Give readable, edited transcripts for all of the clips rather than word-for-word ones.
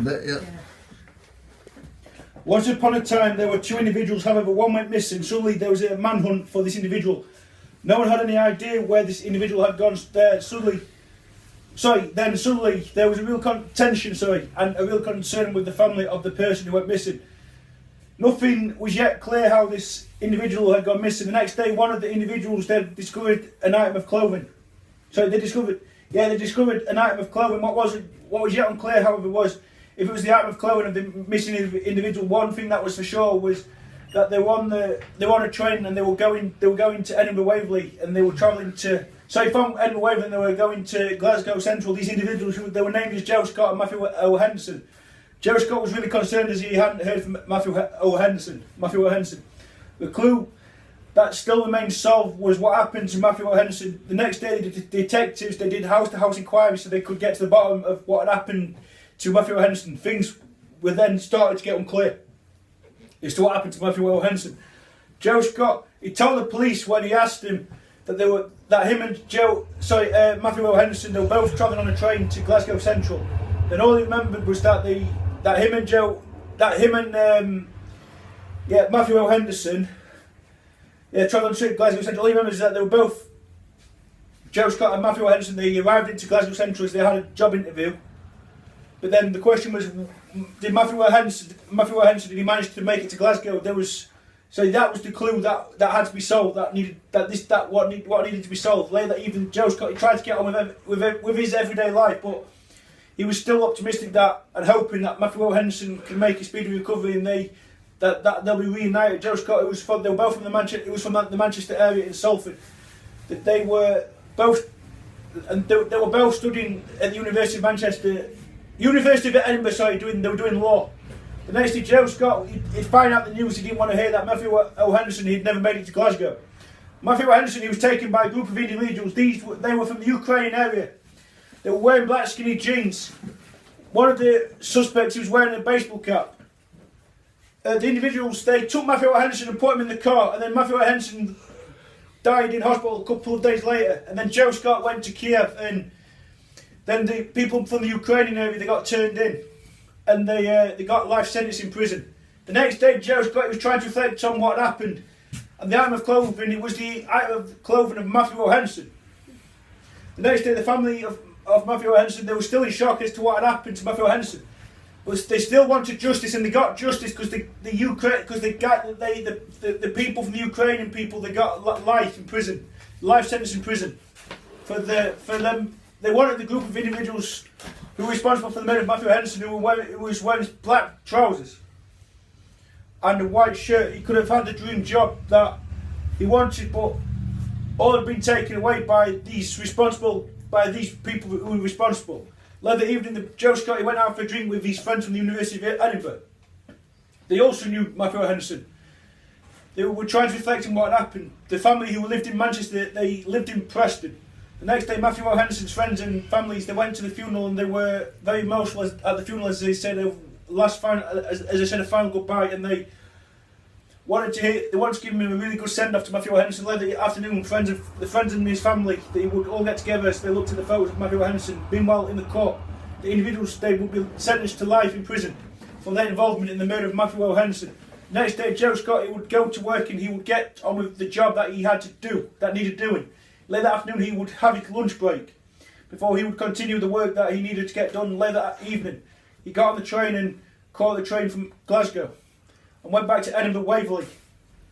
found it, yeah. Once upon a time there were two individuals, however one went missing. Suddenly there was a manhunt for this individual. No one had any idea where this individual had gone. Suddenly there was a real tension, and a real concern with the family of the person who went missing. Nothing was yet clear how this individual had gone missing. The next day, one of the individuals then discovered an item of clothing. They discovered an item of clothing. What was yet unclear, however, was if it was the item of clothing of the missing individual. One thing that was for sure was that they were on a train and they were going to Edinburgh Waverley, and they were travelling to. From Edinburgh Waverley, and they were going to Glasgow Central. These individuals, they were named as Joe Scott and Matthew O. Henderson. Joe Scott was really concerned as he hadn't heard from Matthew O. Henderson. The clue that still remained solved was what happened to Matthew O. Henderson. The next day, the detectives did house-to-house inquiries so they could get to the bottom of what had happened to Matthew O. Henderson. Things were then started to get unclear as to what happened to Matthew O. Henderson. Joe Scott, he told the police when he asked him that Matthew O. Henderson, they were both travelling on a train to Glasgow Central. Then all he remembered was that Matthew O. Henderson, travelling to Glasgow Central. All he remembers is that they were both, Joe Scott and Matthew O. Henderson, they arrived into Glasgow Central as they had a job interview. But then the question was, did Matthew O. Henderson, did he manage to make it to Glasgow? So that was the clue that had to be solved. What needed to be solved. Later, even Joe Scott, he tried to get on with his everyday life, but he was still optimistic and hoping that Matthew O. Henderson can make a speedy recovery and that they'll be reunited. Joe Scott, they were both from the Manchester area in Salford. That they were both studying at the University of Manchester, University of Edinburgh. They were doing law. The next day, Joe Scott, he'd find out the news. He didn't want to hear that Matthew O. Henderson, he'd never made it to Glasgow. Matthew O. Henderson, he was taken by a group of individuals. They were from the Ukrainian area. They were wearing black skinny jeans. One of the suspects, he was wearing a baseball cap. The individuals, they took Matthew O. Henderson and put him in the car, and then Matthew O. Henderson died in hospital a couple of days later. And then Joe Scott went to Kiev, and then the people from the Ukrainian area, they got turned in. And they got life sentence in prison. The next day, Joe Scott was trying to reflect on what happened, and the item of clothing, it was the item of clothing of Matthew O. Henderson. The next day, the family of Matthew O. Henderson, they were still in shock as to what had happened to Matthew O. Henderson. But they still wanted justice, and they got justice because the people from the Ukrainian people, they got life in prison, life sentence in prison for them. They wanted the group of individuals who were responsible for the murder of Matthew Henderson, who was wearing black trousers and a white shirt. He could have had the dream job that he wanted, but all had been taken away by these people who were responsible. Later evening, Joe Scott, he went out for a drink with his friends from the University of Edinburgh. They also knew Matthew Henderson. They were trying to reflect on what had happened. The family who lived in Manchester, they lived in Preston. The next day, Matthew O. Henderson's friends and families, they went to the funeral, and they were very emotional at the funeral as they said a final goodbye, and they wanted to give him a really good send-off to Matthew O. Henderson. Later that afternoon, the friends and his family, they would all get together as they looked at the photos of Matthew O. Henderson. Meanwhile, in the court, the individuals, they would be sentenced to life in prison for their involvement in the murder of Matthew O. Henderson. Next day, Joe Scott, he would go to work and he would get on with the job that he had to do, that needed doing. Later that afternoon, he would have his lunch break before he would continue the work that he needed to get done. Later that evening, he got on the train and caught the train from Glasgow and went back to Edinburgh Waverley,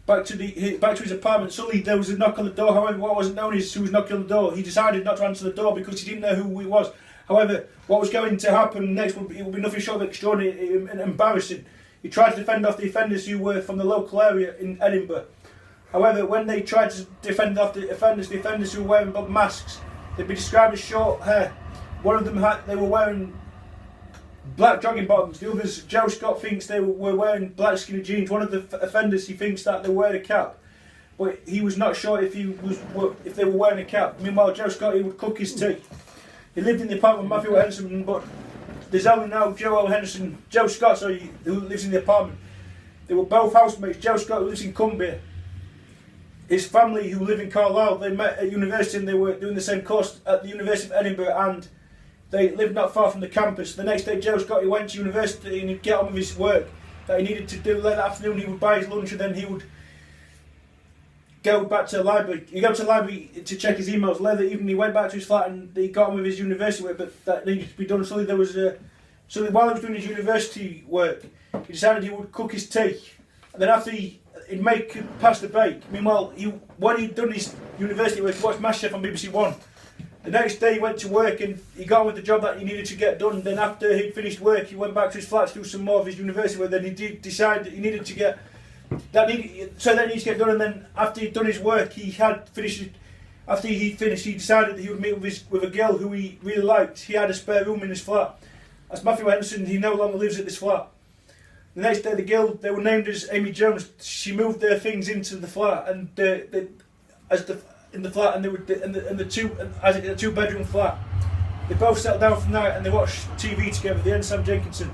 back to his apartment. Suddenly, there was a knock on the door. However, what wasn't known is who was knocking on the door. He decided not to answer the door because he didn't know who he was. However, what was going to happen next would be nothing short of extraordinary and embarrassing. He tried to defend off the offenders who were from the local area in Edinburgh. However, when they tried to defend off the offenders who were wearing masks, they'd be described as short hair. One of them they were wearing black jogging bottoms. The others, Joe Scott thinks they were wearing black skinny jeans. One of the offenders, he thinks that they were wearing a cap, but he was not sure if they were wearing a cap. Meanwhile, Joe Scott, he would cook his tea. He lived in the apartment with Matthew Henderson, but there's only now Joe Scott, who lives in the apartment. They were both housemates. Joe Scott, who lives in Cumbria. His family, who live in Carlisle, they met at university and they were doing the same course at the University of Edinburgh, and They lived not far from the campus. The next day he went to university and he'd get on with his work that he needed to do. Late afternoon he would buy his lunch and then he would go back to the library. He'd go to the library to check his emails. Later evening he went back to his flat and he got on with his university work, but that needed to be done. So while he was doing his university work, he decided he would cook his tea. And then after he'd make pasta bake. Meanwhile, when he'd done his university work, he watched MasterChef on BBC One. The next day he went to work and he got on with the job that he needed to get done. Then after he'd finished work, he went back to his flat to do some more of his university work. Then he did decide that he needed to get that needed to get done. And then after he'd done his work, he decided that he would meet with a girl who he really liked. He had a spare room in his flat. As Matthew Henderson, he no longer lives at this flat. The next day, the girl, they were named as Amy Jones. She moved their things into the flat, and in the flat, and a two-bedroom flat. They both settled down from that, and they watched TV together. The end, Sam Jenkinson.